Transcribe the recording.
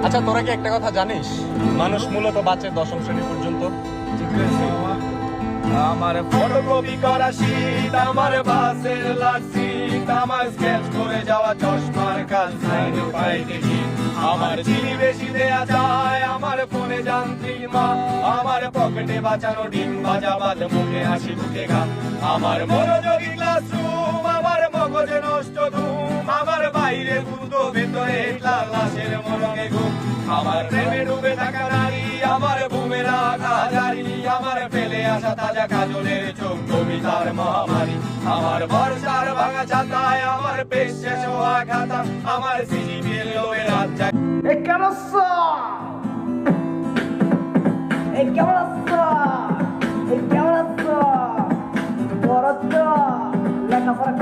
আচ্ছা, তোরা কি একটা কথা জানিস, মানুষ মূলত বাঁচে দশম শ্রেণী পর্যন্ত? আমার ফটোকপি করা শীত, আমার বাসের লাসিট, আমার স্কেচ করে যাওয়া চশমার কাজ সাইডে পাই দেখি। আমার চিনি বেশি দেয়া যায়, আমার ফোনে যান্ত্রিক মা, আমার পকেটে বাঁচানো ডিম ভাজা বাদ, মুখে হাসি মুখে ঘা। আমার মনোযোগী ক্লাসরুম, আমার মগজে নষ্ট ধুম, আমার বাইরে ভূত ভেতরে লাশের মরণে ঘুম। আমার প্রেমে ডুবে থাকা নারী, আমার বুমের আঘা জারি, আমার ফেলে আসা তাজা কাজলের চোখ কবিতার মহামারী। আমার বর্ষার ভাঙা ছাতায়, আমার পেশ শেষ হওয়া খাতা, আমার সিজিপিএর লোয়ের হাত যায়। কেমন আছো? কেমন আছো? কেমন আছো? বড় তো লেখাপড়া